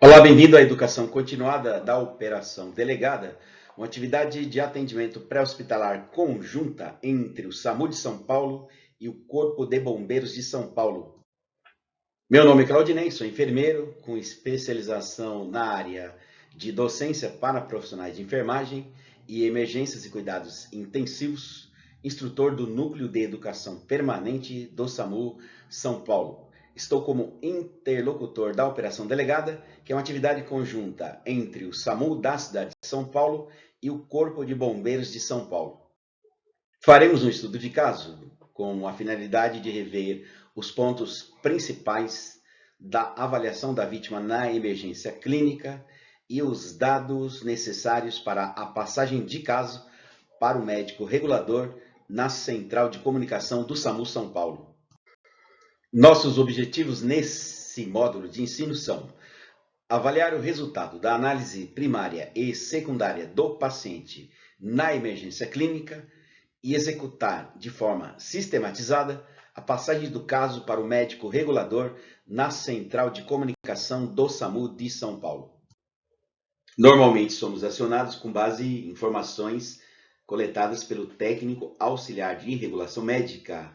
Olá, bem-vindo à educação continuada da Operação Delegada, uma atividade de atendimento pré-hospitalar conjunta entre o SAMU de São Paulo e o Corpo de Bombeiros de São Paulo. Meu nome é Claudinei, sou enfermeiro com especialização na área de docência para profissionais de enfermagem e emergências e cuidados intensivos, instrutor do Núcleo de Educação Permanente do SAMU São Paulo. Estou como interlocutor da Operação Delegada, que é uma atividade conjunta entre o SAMU da cidade de São Paulo e o Corpo de Bombeiros de São Paulo. Faremos um estudo de caso com a finalidade de rever os pontos principais da avaliação da vítima na emergência clínica e os dados necessários para a passagem de caso para o médico regulador na Central de Comunicação do SAMU São Paulo. Nossos objetivos nesse módulo de ensino são avaliar o resultado da análise primária e secundária do paciente na emergência clínica e executar de forma sistematizada a passagem do caso para o médico regulador na Central de Comunicação do SAMU de São Paulo. Normalmente somos acionados com base em informações coletadas pelo técnico auxiliar de regulação médica,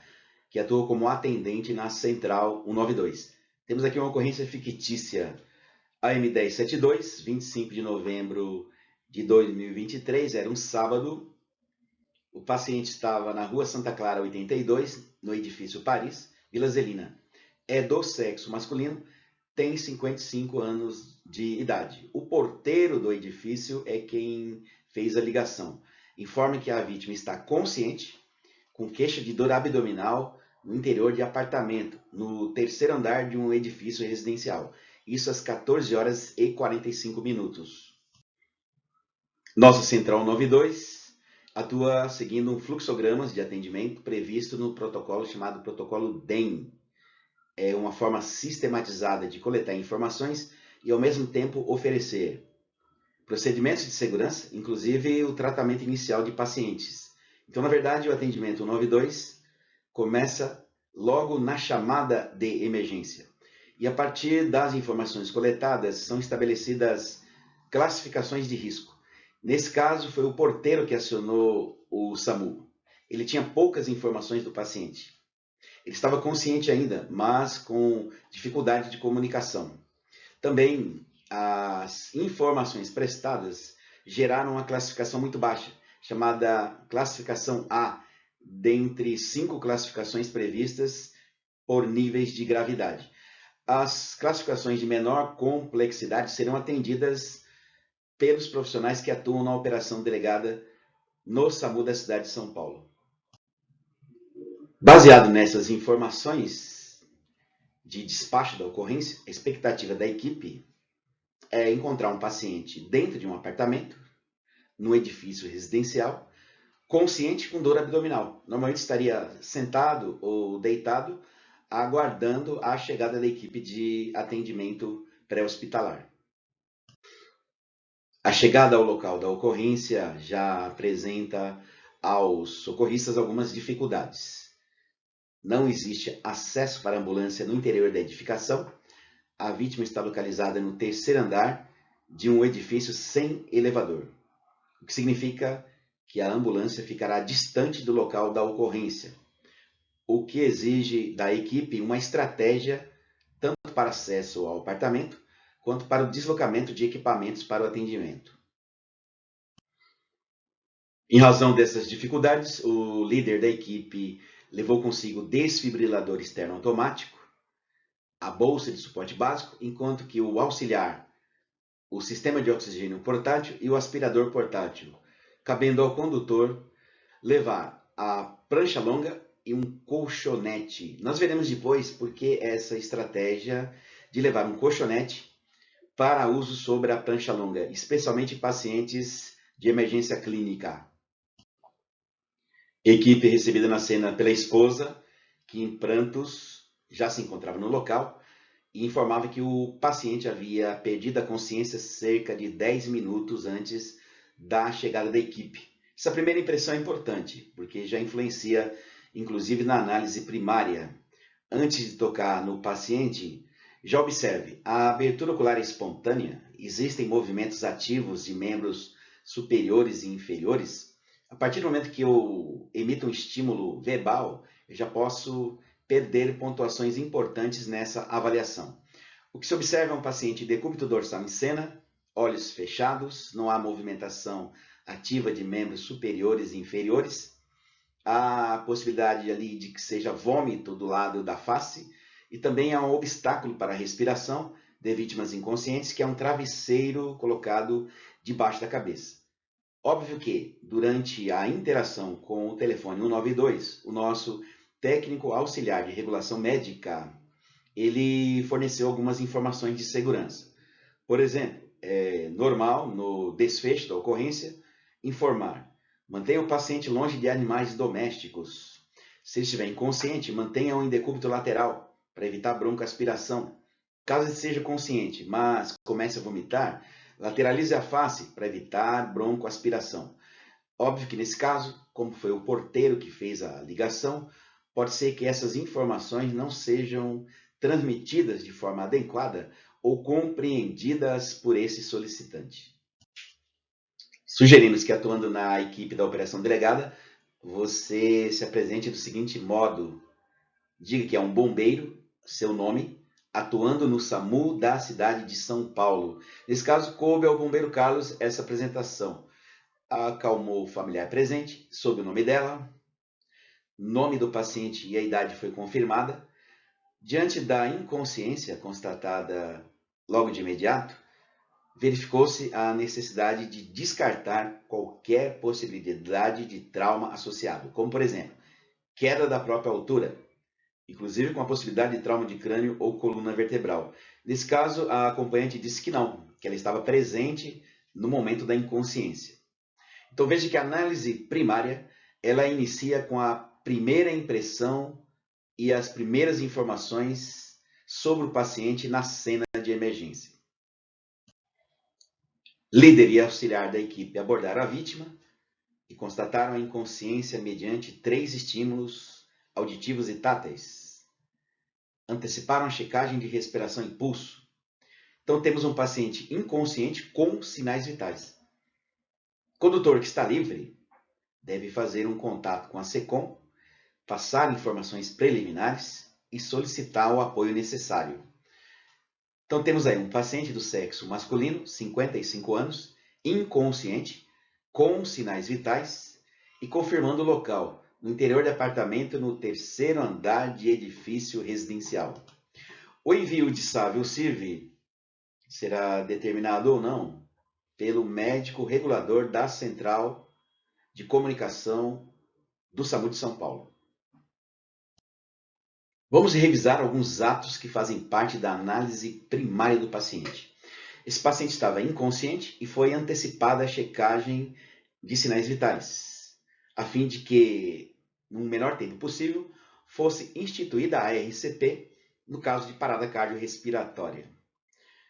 que atua como atendente na Central 192. Temos aqui uma ocorrência fictícia AM1072, 25 de novembro de 2023, era um sábado. O paciente estava na Rua Santa Clara 82, no edifício Paris, Vila Zelina. É do sexo masculino, tem 55 anos de idade. O porteiro do edifício é quem fez a ligação. Informa que a vítima está consciente, com queixa de dor abdominal no interior de apartamento, no terceiro andar de um edifício residencial. Isso às 14 horas e 45 minutos. Nossa Central 92 atua seguindo um fluxogramas de atendimento previsto no protocolo chamado protocolo DEM. É uma forma sistematizada de coletar informações e, ao mesmo tempo, oferecer procedimentos de segurança, inclusive o tratamento inicial de pacientes. Então, na verdade, o atendimento 192 começa logo na chamada de emergência. E a partir das informações coletadas, são estabelecidas classificações de risco. Nesse caso, foi o porteiro que acionou o SAMU. Ele tinha poucas informações do paciente. Ele estava consciente ainda, mas com dificuldade de comunicação. Também as informações prestadas geraram uma classificação muito baixa, chamada classificação A, dentre 5 classificações previstas por níveis de gravidade. As classificações de menor complexidade serão atendidas pelos profissionais que atuam na operação delegada no SAMU da cidade de São Paulo. Baseado nessas informações de despacho da ocorrência, a expectativa da equipe é encontrar um paciente dentro de um apartamento, num edifício residencial, consciente com dor abdominal. Normalmente estaria sentado ou deitado, aguardando a chegada da equipe de atendimento pré-hospitalar. A chegada ao local da ocorrência já apresenta aos socorristas algumas dificuldades. Não existe acesso para a ambulância no interior da edificação. A vítima está localizada no terceiro andar de um edifício sem elevador, o que significa que a ambulância ficará distante do local da ocorrência, o que exige da equipe uma estratégia tanto para acesso ao apartamento quanto para o deslocamento de equipamentos para o atendimento. Em razão dessas dificuldades, o líder da equipe levou consigo o desfibrilador externo automático, a bolsa de suporte básico, enquanto que o auxiliar, o sistema de oxigênio portátil e o aspirador portátil, cabendo ao condutor levar a prancha longa e um colchonete. Nós veremos depois por que essa estratégia de levar um colchonete para uso sobre a prancha longa, especialmente em pacientes de emergência clínica. Equipe recebida na cena pela esposa, que em prantos já se encontrava no local, e informava que o paciente havia perdido a consciência cerca de 10 minutos antes da chegada da equipe. Essa primeira impressão é importante, porque já influencia, inclusive, na análise primária. Antes de tocar no paciente, Já observe, a abertura ocular é espontânea, existem movimentos ativos de membros superiores e inferiores. A partir do momento que eu emito um estímulo verbal, eu já posso perder pontuações importantes nessa avaliação. O que se observa é um paciente decúbito dorsal em cena, olhos fechados, não há movimentação ativa de membros superiores e inferiores. Há a possibilidade ali de que seja vômito do lado da face e também há um obstáculo para a respiração de vítimas inconscientes, que é um travesseiro colocado debaixo da cabeça. Óbvio que, durante a interação com o telefone 192, o nosso técnico auxiliar de regulação médica, ele forneceu algumas informações de segurança. Por exemplo, é normal, no desfecho da ocorrência, informar: mantenha o paciente longe de animais domésticos. Se ele estiver inconsciente, mantenha-o em decúbito lateral, para evitar broncoaspiração. Caso ele seja consciente, mas comece a vomitar, lateralize a face para evitar broncoaspiração. Óbvio que nesse caso, como foi o porteiro que fez a ligação, pode ser que essas informações não sejam transmitidas de forma adequada ou compreendidas por esse solicitante. Sugerimos que, atuando na equipe da operação delegada, você se apresente do seguinte modo: diga que é um bombeiro, seu nome, atuando no SAMU da cidade de São Paulo. Nesse caso, coube ao bombeiro Carlos essa apresentação. Acalmou o familiar presente, sob o nome dela, nome do paciente e a idade foi confirmada. Diante da inconsciência constatada logo de imediato, verificou-se a necessidade de descartar qualquer possibilidade de trauma associado, como, por exemplo, queda da própria altura, inclusive com a possibilidade de trauma de crânio ou coluna vertebral. Nesse caso, a acompanhante disse que não, que ela estava presente no momento da inconsciência. Então veja que a análise primária, ela inicia com a primeira impressão e as primeiras informações sobre o paciente na cena de emergência. Líder e auxiliar da equipe abordaram a vítima e constataram a inconsciência mediante 3 estímulos auditivos e táteis. Anteciparam a checagem de respiração e pulso. Então temos um paciente inconsciente com sinais vitais. O condutor que está livre deve fazer um contato com a SECOM, passar informações preliminares e solicitar o apoio necessário. Então temos aí um paciente do sexo masculino, 55 anos, inconsciente, com sinais vitais e confirmando o local, no interior de apartamento no 3º andar de edifício residencial. O envio de SAVE-CIV será determinado ou não pelo médico regulador da Central de Comunicação do SAMU de São Paulo. Vamos revisar alguns atos que fazem parte da análise primária do paciente. Esse paciente estava inconsciente e foi antecipada a checagem de sinais vitais, a fim de que, no menor tempo possível, fosse instituída a RCP no caso de parada cardiorrespiratória.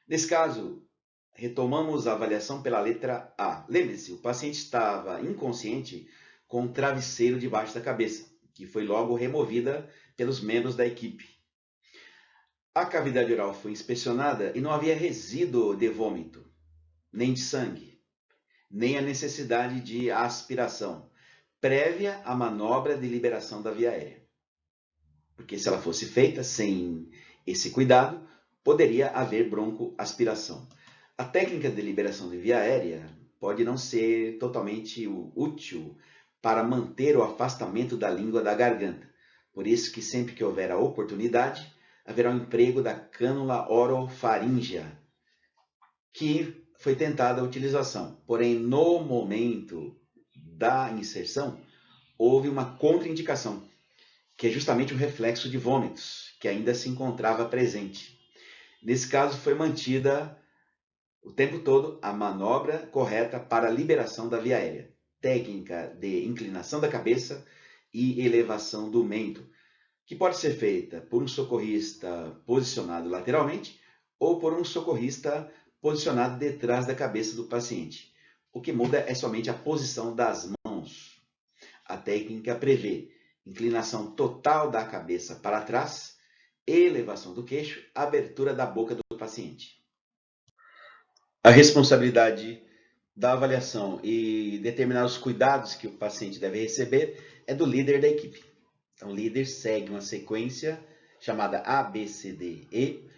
Nesse caso, retomamos a avaliação pela letra A. Lembre-se, o paciente estava inconsciente com um travesseiro debaixo da cabeça, que foi logo removida pelos membros da equipe. A cavidade oral foi inspecionada e não havia resíduo de vômito, nem de sangue, nem a necessidade de aspiração, prévia à manobra de liberação da via aérea. Porque se ela fosse feita sem esse cuidado, poderia haver broncoaspiração. A técnica de liberação de via aérea pode não ser totalmente útil para manter o afastamento da língua da garganta. Por isso que sempre que houver a oportunidade, haverá um emprego da cânula orofaríngea, que foi tentada a utilização. Porém, no momento da inserção, houve uma contraindicação, que é justamente o reflexo de vômitos, que ainda se encontrava presente. Nesse caso, foi mantida o tempo todo a manobra correta para a liberação da via aérea, técnica de inclinação da cabeça e elevação do mento, que pode ser feita por um socorrista posicionado lateralmente ou por um socorrista posicionado detrás da cabeça do paciente. O que muda é somente a posição das mãos. A técnica prevê inclinação total da cabeça para trás, elevação do queixo, abertura da boca do paciente. A responsabilidade da avaliação e determinar os cuidados que o paciente deve receber é do líder da equipe. Então, o líder segue uma sequência chamada ABCDE,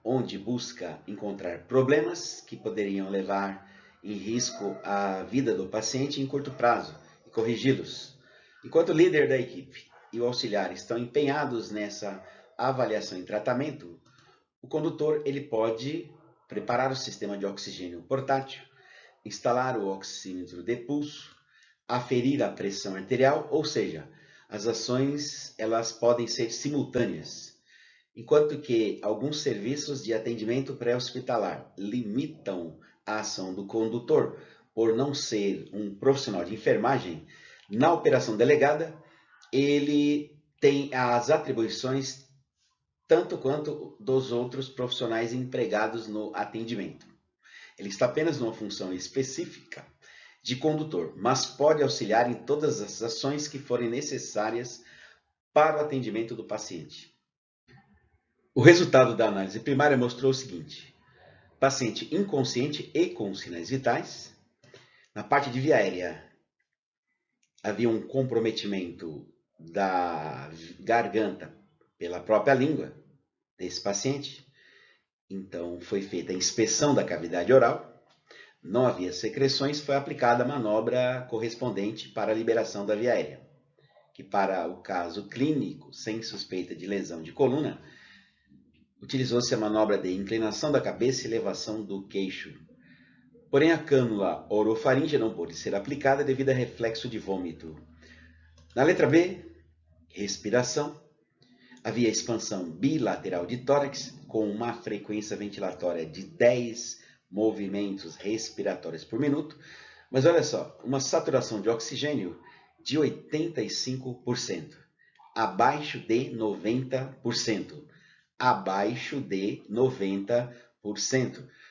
onde busca encontrar problemas que poderiam levar em risco a vida do paciente em curto prazo e corrigi-los. Enquanto o líder da equipe e o auxiliar estão empenhados nessa avaliação e tratamento, o condutor ele pode preparar o sistema de oxigênio portátil, instalar o oxímetro de pulso, aferir a pressão arterial, ou seja, as ações elas podem ser simultâneas. Enquanto que alguns serviços de atendimento pré-hospitalar limitam a ação do condutor por não ser um profissional de enfermagem, na operação delegada, ele tem as atribuições tanto quanto dos outros profissionais empregados no atendimento. Ele está apenas numa função específica de condutor, mas pode auxiliar em todas as ações que forem necessárias para o atendimento do paciente. O resultado da análise primária mostrou o seguinte: paciente inconsciente e com sinais vitais. Na parte de via aérea, havia um comprometimento da garganta pela própria língua desse paciente. Então, foi feita a inspeção da cavidade oral. Não havia secreções, foi aplicada a manobra correspondente para a liberação da via aérea, que para o caso clínico, sem suspeita de lesão de coluna, utilizou-se a manobra de inclinação da cabeça e elevação do queixo. Porém, a cânula orofaríngea não pôde ser aplicada devido a reflexo de vômito. Na letra B, respiração, havia expansão bilateral de tórax com uma frequência ventilatória de 10 movimentos respiratórios por minuto, mas olha só, uma saturação de oxigênio de 85%, abaixo de 90%. Abaixo de 90%.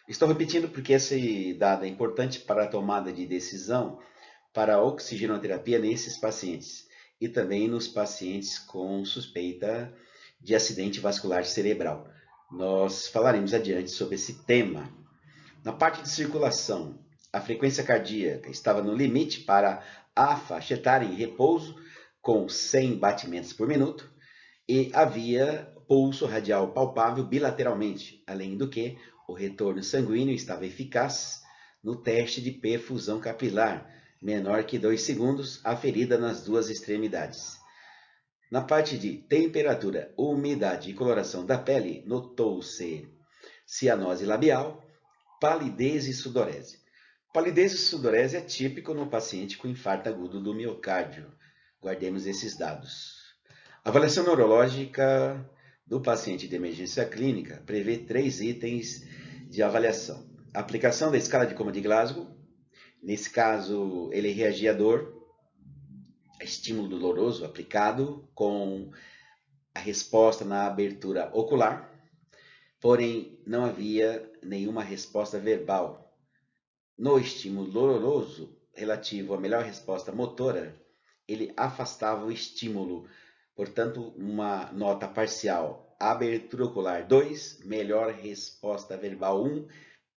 Estou repetindo porque esse dado é importante para a tomada de decisão para a oxigenoterapia nesses pacientes e também nos pacientes com suspeita de acidente vascular cerebral. Nós falaremos adiante sobre esse tema. Na parte de circulação, a frequência cardíaca estava no limite para a faixa etária em repouso, com 100 batimentos por minuto, e havia pulso radial palpável bilateralmente, além do que o retorno sanguíneo estava eficaz no teste de perfusão capilar, menor que 2 segundos, aferida nas duas extremidades. Na parte de temperatura, umidade e coloração da pele, notou-se cianose labial, palidez e sudorese. Palidez e sudorese é típico no paciente com infarto agudo do miocárdio. Guardemos esses dados. A avaliação neurológica do paciente de emergência clínica prevê 3 itens de avaliação. A aplicação da escala de coma de Glasgow. Nesse caso, ele reagia à dor, a estímulo doloroso aplicado com a resposta na abertura ocular, porém não havia nenhuma resposta verbal. No estímulo doloroso, relativo à melhor resposta motora, ele afastava o estímulo, portanto, uma nota parcial. Abertura ocular 2, melhor resposta verbal 1,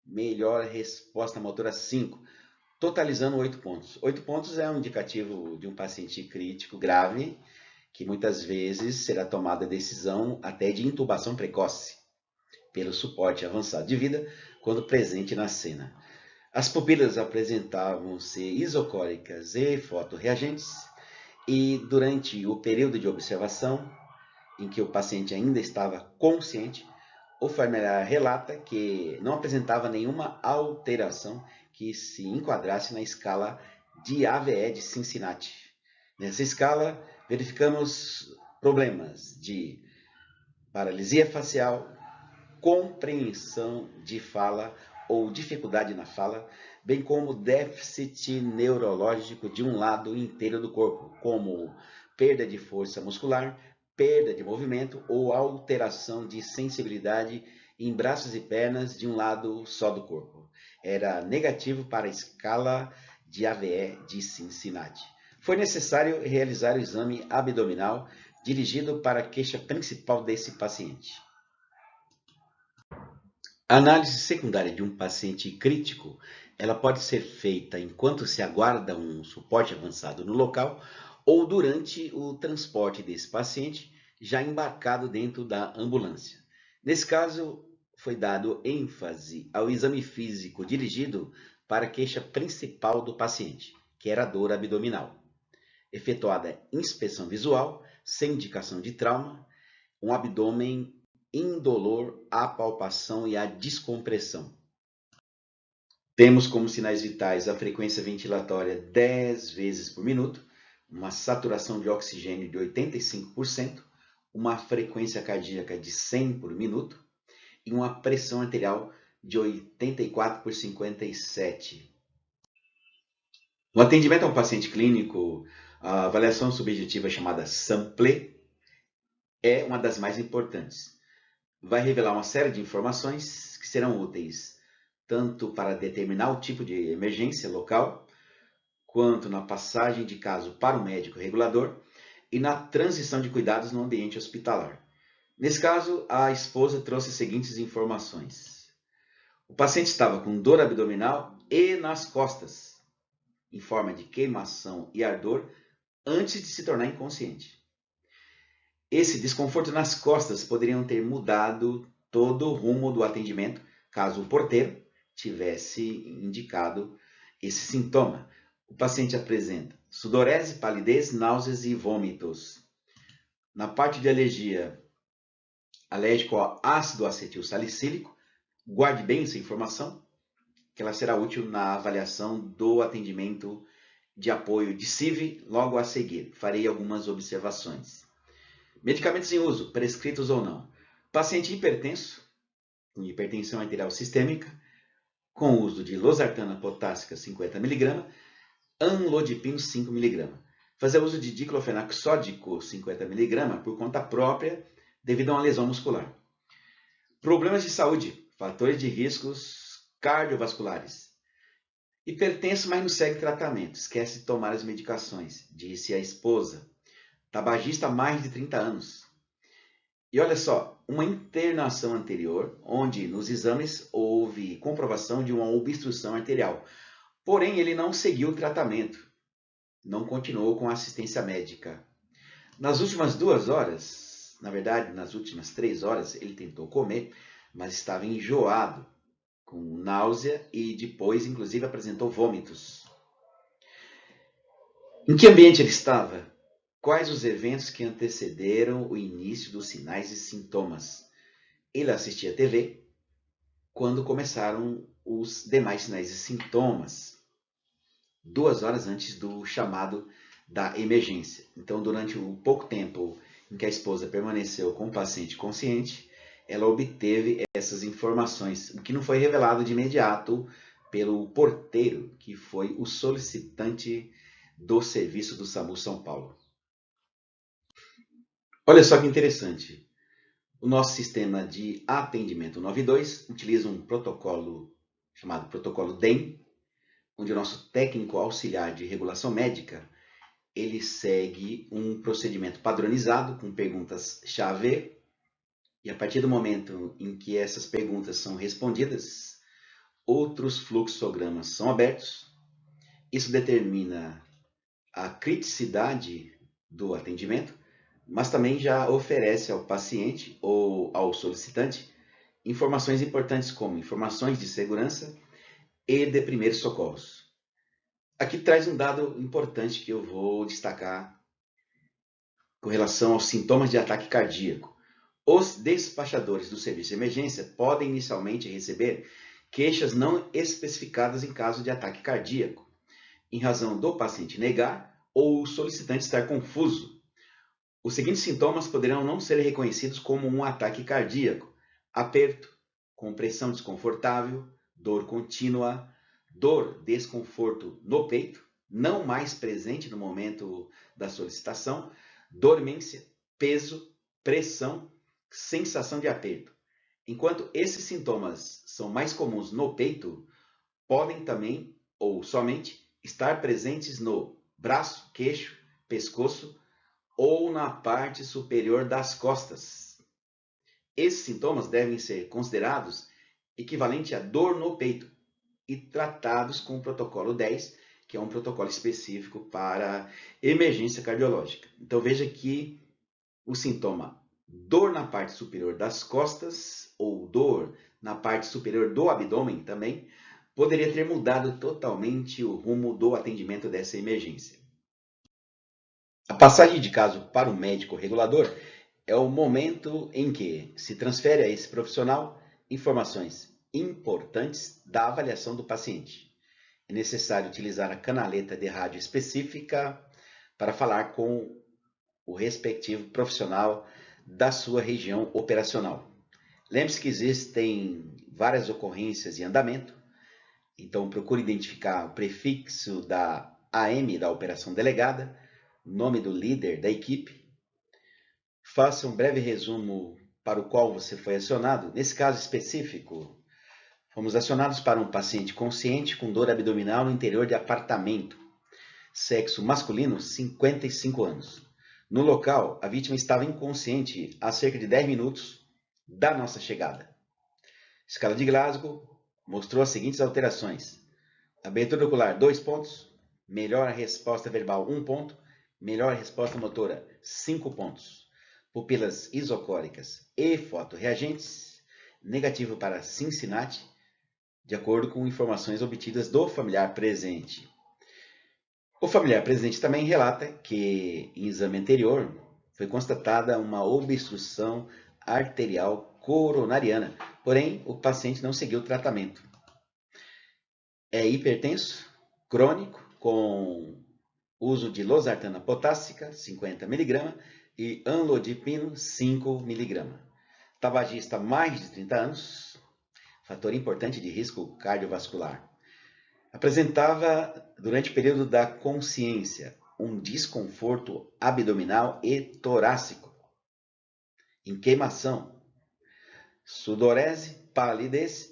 melhor resposta motora 5, totalizando 8 pontos. 8 pontos é um indicativo de um paciente crítico grave, que muitas vezes será tomada a decisão até de intubação precoce, pelo suporte avançado de vida, quando presente na cena. As pupilas apresentavam-se isocóricas e fotorreagentes, e durante o período de observação, em que o paciente ainda estava consciente, o familiar relata que não apresentava nenhuma alteração que se enquadrasse na escala de AVE de Cincinnati. Nessa escala, verificamos problemas de paralisia facial, compreensão de fala ou dificuldade na fala, bem como déficit neurológico de um lado inteiro do corpo, como perda de força muscular, perda de movimento ou alteração de sensibilidade em braços e pernas de um lado só do corpo. Era negativo para a escala de AVE de Cincinnati. Foi necessário realizar o exame abdominal dirigido para a queixa principal desse paciente. A análise secundária de um paciente crítico, ela pode ser feita enquanto se aguarda um suporte avançado no local ou durante o transporte desse paciente já embarcado dentro da ambulância. Nesse caso, foi dado ênfase ao exame físico dirigido para a queixa principal do paciente, que era a dor abdominal. Efetuada inspeção visual, sem indicação de trauma, um abdômen indolor, a palpação e a descompressão. Temos como sinais vitais a frequência ventilatória 10 vezes por minuto, uma saturação de oxigênio de 85%, uma frequência cardíaca de 100 por minuto e uma pressão arterial de 84 por 57. No atendimento a um paciente clínico, a avaliação subjetiva chamada SAMPLE é uma das mais importantes. Vai revelar uma série de informações que serão úteis tanto para determinar o tipo de emergência local, quanto na passagem de caso para o médico regulador e na transição de cuidados no ambiente hospitalar. Nesse caso, a esposa trouxe as seguintes informações. O paciente estava com dor abdominal e nas costas, em forma de queimação e ardor, antes de se tornar inconsciente. Esse desconforto nas costas poderiam ter mudado todo o rumo do atendimento, caso o porteiro tivesse indicado esse sintoma. O paciente apresenta sudorese, palidez, náuseas e vômitos. Na parte de alergia, alérgico ao ácido acetil salicílico, guarde bem essa informação, que ela será útil na avaliação do atendimento de apoio de CIV logo a seguir. Farei algumas observações. Medicamentos em uso, prescritos ou não. Paciente hipertenso, com hipertensão arterial sistêmica, com uso de losartana potássica 50 mg, amlodipino 5 mg. Fazer uso de diclofenaco sódico 50 mg por conta própria devido a uma lesão muscular. Problemas de saúde, fatores de riscos cardiovasculares. Hipertenso, mas não segue tratamento, esquece de tomar as medicações, disse a esposa. Tabagista há mais de 30 anos. E olha só, uma internação anterior, onde nos exames houve comprovação de uma obstrução arterial. Porém, ele não seguiu o tratamento, não continuou com a assistência médica. Nas últimas 2 horas, na verdade, nas últimas 3 horas, ele tentou comer, mas estava enjoado, com náusea e depois, inclusive, apresentou vômitos. Em que ambiente ele estava? Quais os eventos que antecederam o início dos sinais e sintomas? Ele assistia TV quando começaram os demais sinais e sintomas, 2 horas antes do chamado da emergência. Então, durante o pouco tempo em que a esposa permaneceu com o paciente consciente, ela obteve essas informações, o que não foi revelado de imediato pelo porteiro, que foi o solicitante do serviço do SAMU São Paulo. Olha só que interessante. O nosso sistema de atendimento 92 utiliza um protocolo chamado protocolo DEM, onde o nosso técnico auxiliar de regulação médica, ele segue um procedimento padronizado com perguntas-chave, e a partir do momento em que essas perguntas são respondidas, outros fluxogramas são abertos. Isso determina a criticidade do atendimento, mas também já oferece ao paciente ou ao solicitante informações importantes como informações de segurança e de primeiros socorros. Aqui traz um dado importante que eu vou destacar com relação aos sintomas de ataque cardíaco. Os despachadores do serviço de emergência podem inicialmente receber queixas não especificadas em caso de ataque cardíaco, em razão do paciente negar ou o solicitante estar confuso. Os seguintes sintomas poderão não ser reconhecidos como um ataque cardíaco: aperto, compressão desconfortável, dor contínua, dor, desconforto no peito, não mais presente no momento da solicitação, dormência, peso, pressão, sensação de aperto. Enquanto esses sintomas são mais comuns no peito, podem também, ou somente, estar presentes no braço, queixo, pescoço, ou na parte superior das costas. Esses sintomas devem ser considerados equivalente a dor no peito e tratados com o protocolo 10, que é um protocolo específico para emergência cardiológica. Então veja que o sintoma dor na parte superior das costas ou dor na parte superior do abdômen também poderia ter mudado totalmente o rumo do atendimento dessa emergência. A passagem de caso para o médico regulador é o momento em que se transfere a esse profissional informações importantes da avaliação do paciente. É necessário utilizar a canaleta de rádio específica para falar com o respectivo profissional da sua região operacional. Lembre-se que existem várias ocorrências em andamento, então procure identificar o prefixo da AM da operação delegada, nome do líder da equipe. Faça um breve resumo para o qual você foi acionado. Nesse caso específico, fomos acionados para um paciente consciente com dor abdominal no interior de apartamento. Sexo masculino, 55 anos. No local, a vítima estava inconsciente há cerca de 10 minutos da nossa chegada. Escala de Glasgow mostrou as seguintes alterações: abertura ocular, 2 pontos. Melhor resposta verbal, 1 ponto. Melhor resposta motora, 5 pontos. Pupilas isocóricas e fotorreagentes, negativo para Cincinnati, de acordo com informações obtidas do familiar presente. O familiar presente também relata que, em exame anterior, foi constatada uma obstrução arterial coronariana, porém o paciente não seguiu o tratamento. É hipertenso, crônico, com uso de losartana potássica, 50 mg, e amlodipino, 5 mg. Tabagista mais de 30 anos, fator importante de risco cardiovascular. Apresentava, durante o período da consciência, um desconforto abdominal e torácico, inqueimação, sudorese, palidez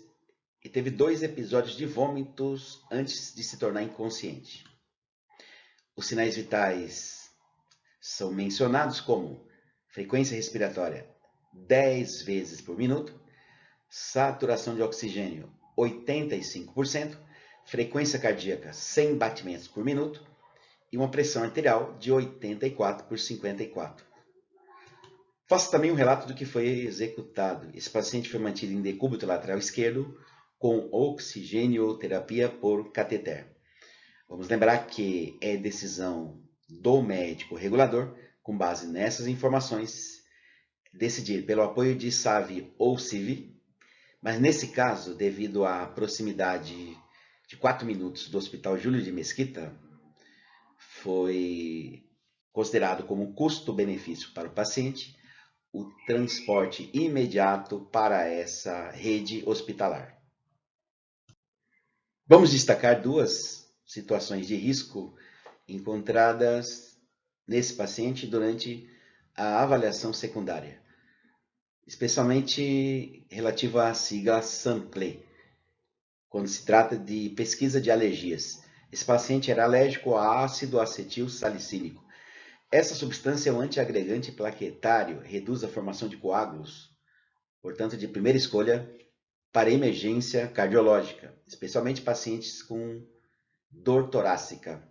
e teve 2 episódios de vômitos antes de se tornar inconsciente. Os sinais vitais são mencionados como frequência respiratória 10 vezes por minuto, saturação de oxigênio 85%, frequência cardíaca 100 batimentos por minuto e uma pressão arterial de 84 por 54. Faço também um relato do que foi executado. Esse paciente foi mantido em decúbito lateral esquerdo com oxigênio-terapia por cateter. Vamos lembrar que é decisão do médico regulador, com base nessas informações, decidir pelo apoio de SAVI ou CIV, mas nesse caso, devido à proximidade de 4 minutos do Hospital Júlio de Mesquita, foi considerado como custo-benefício para o paciente o transporte imediato para essa rede hospitalar. Vamos destacar 2 situações de risco encontradas nesse paciente durante a avaliação secundária, especialmente relativo à sigla SAMPLE, quando se trata de pesquisa de alergias. Esse paciente era alérgico a ácido acetil salicílico. Essa substância é um antiagregante plaquetário, reduz a formação de coágulos, portanto, de primeira escolha para emergência cardiológica, especialmente pacientes com dor torácica.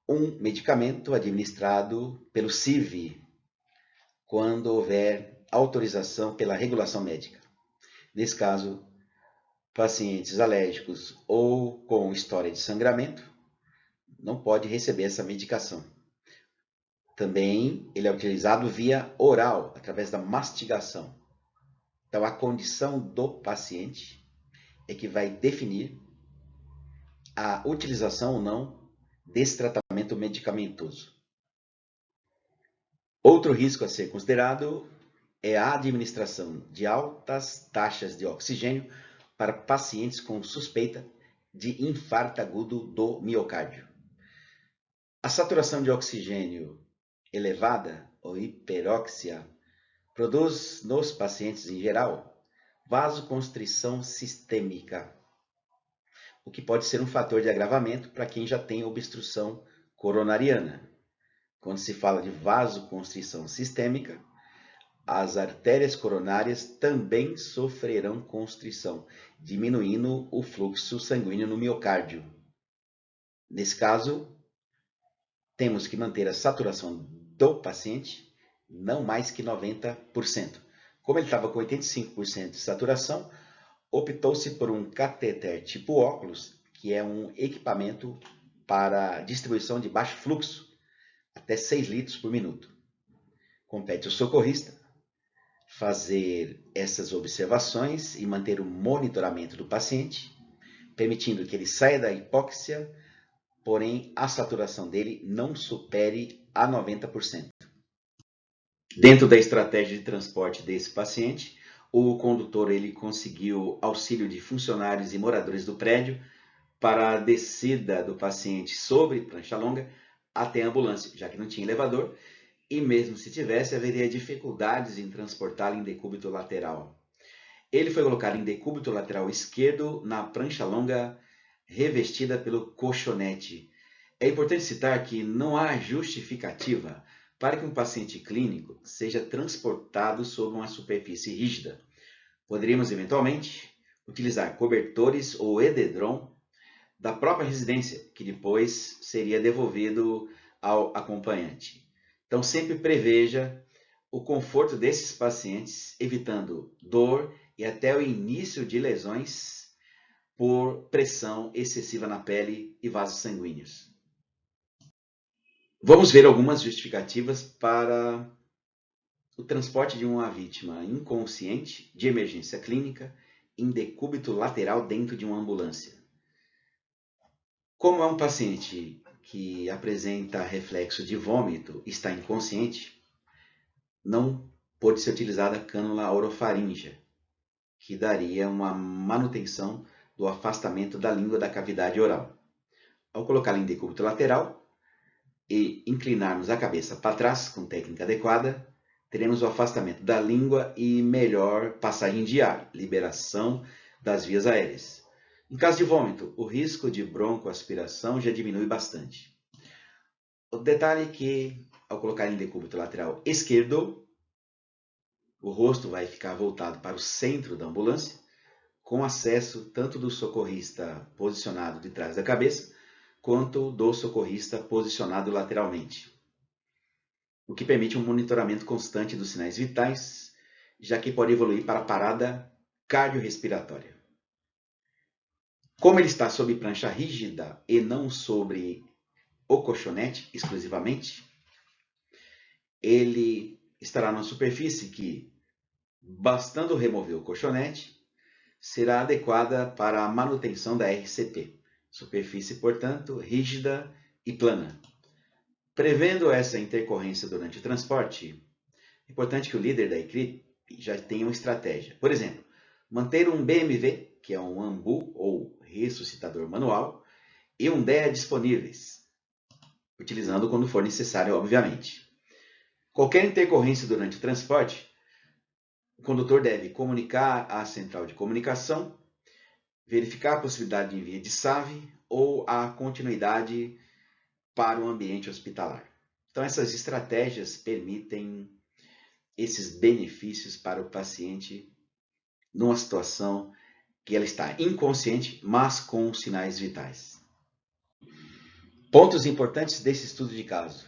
Um medicamento administrado pelo CIV, quando houver autorização pela regulação médica. Nesse caso, pacientes alérgicos ou com história de sangramento não pode receber essa medicação. Também ele é utilizado via oral, através da mastigação. Então, a condição do paciente é que vai definir a utilização ou não desse tratamento medicamentoso. Outro risco a ser considerado é a administração de altas taxas de oxigênio para pacientes com suspeita de infarto agudo do miocárdio. A saturação de oxigênio elevada, ou hiperóxia, produz nos pacientes em geral vasoconstrição sistêmica, o que pode ser um fator de agravamento para quem já tem obstrução coronariana. Quando se fala de vasoconstrição sistêmica, as artérias coronárias também sofrerão constrição, diminuindo o fluxo sanguíneo no miocárdio. Nesse caso, temos que manter a saturação do paciente não mais que 90%. Como ele estava com 85% de saturação, optou-se por um cateter tipo óculos, que é um equipamento para distribuição de baixo fluxo, até 6 litros por minuto. Compete ao socorrista fazer essas observações e manter o monitoramento do paciente, permitindo que ele saia da hipóxia, porém a saturação dele não supere a 90%. Dentro da estratégia de transporte desse paciente, o condutor ele conseguiu auxílio de funcionários e moradores do prédio para a descida do paciente sobre prancha longa até a ambulância, já que não tinha elevador, e mesmo se tivesse, haveria dificuldades em transportá-lo em decúbito lateral. Ele foi colocado em decúbito lateral esquerdo na prancha longa revestida pelo colchonete. É importante citar que não há justificativa para que um paciente clínico seja transportado sobre uma superfície rígida. Poderíamos, eventualmente, utilizar cobertores ou edredom da própria residência, que depois seria devolvido ao acompanhante. Então, sempre preveja o conforto desses pacientes, evitando dor e até o início de lesões por pressão excessiva na pele e vasos sanguíneos. Vamos ver algumas justificativas para o transporte de uma vítima inconsciente de emergência clínica em decúbito lateral dentro de uma ambulância. Como é um paciente que apresenta reflexo de vômito e está inconsciente, não pode ser utilizada a cânula orofaríngea, que daria uma manutenção do afastamento da língua da cavidade oral. Ao colocá-la em decúbito lateral e inclinarmos a cabeça para trás com técnica adequada, teremos o afastamento da língua e melhor passagem de ar, liberação das vias aéreas. Em caso de vômito, o risco de broncoaspiração já diminui bastante. O detalhe é que, ao colocar em decúbito lateral esquerdo, o rosto vai ficar voltado para o centro da ambulância, com acesso tanto do socorrista posicionado de trás da cabeça, quanto do socorrista posicionado lateralmente, o que permite um monitoramento constante dos sinais vitais, já que pode evoluir para a parada cardiorrespiratória. Como ele está sob prancha rígida e não sobre o colchonete exclusivamente, ele estará numa superfície que, bastando remover o colchonete, será adequada para a manutenção da RCP, superfície, portanto, rígida e plana. Prevendo essa intercorrência durante o transporte, é importante que o líder da equipe já tenha uma estratégia. Por exemplo, manter um BMV, que é um AMBU ou ressuscitador manual, e um DEA disponíveis, utilizando quando for necessário, obviamente. Qualquer intercorrência durante o transporte, o condutor deve comunicar à central de comunicação, verificar a possibilidade de envio de SAVE ou a continuidade para o ambiente hospitalar. Então, essas estratégias permitem esses benefícios para o paciente numa situação que ela está inconsciente, mas com sinais vitais. Pontos importantes desse estudo de caso.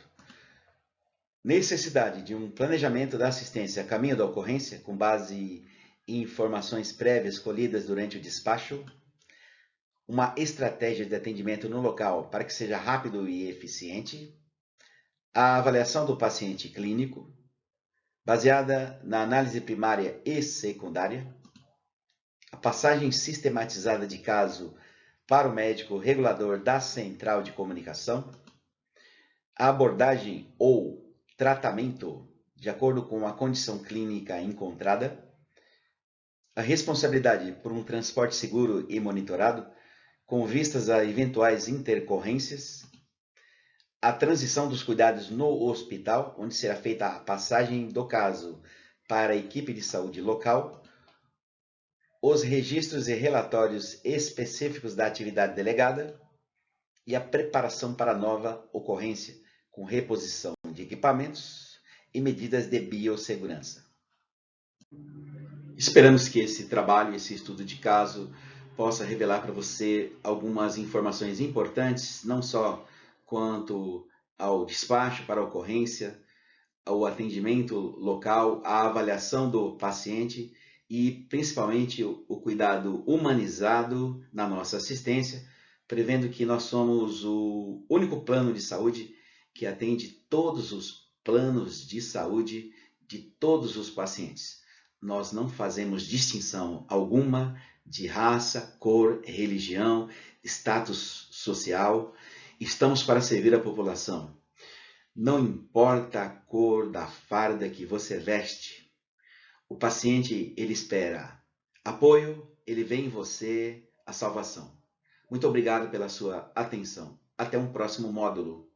Necessidade de um planejamento da assistência a caminho da ocorrência, com base em informações prévias colhidas durante o despacho. Uma estratégia de atendimento no local para que seja rápido e eficiente. A avaliação do paciente clínico, baseada na análise primária e secundária. A passagem sistematizada de caso para o médico regulador da central de comunicação, a abordagem ou tratamento de acordo com a condição clínica encontrada, a responsabilidade por um transporte seguro e monitorado, com vistas a eventuais intercorrências, a transição dos cuidados no hospital, onde será feita a passagem do caso para a equipe de saúde local, os registros e relatórios específicos da atividade delegada e a preparação para a nova ocorrência, com reposição utilização de equipamentos e medidas de biossegurança. Esperamos que esse trabalho, esse estudo de caso, possa revelar para você algumas informações importantes, não só quanto ao despacho para a ocorrência, ao atendimento local, à avaliação do paciente e principalmente o cuidado humanizado na nossa assistência, prevendo que nós somos o único plano de saúde que atende todos os planos de saúde de todos os pacientes. Nós não fazemos distinção alguma de raça, cor, religião, status social. Estamos para servir a população. Não importa a cor da farda que você veste, o paciente ele espera apoio, ele vê em você a salvação. Muito obrigado pela sua atenção. Até um próximo módulo.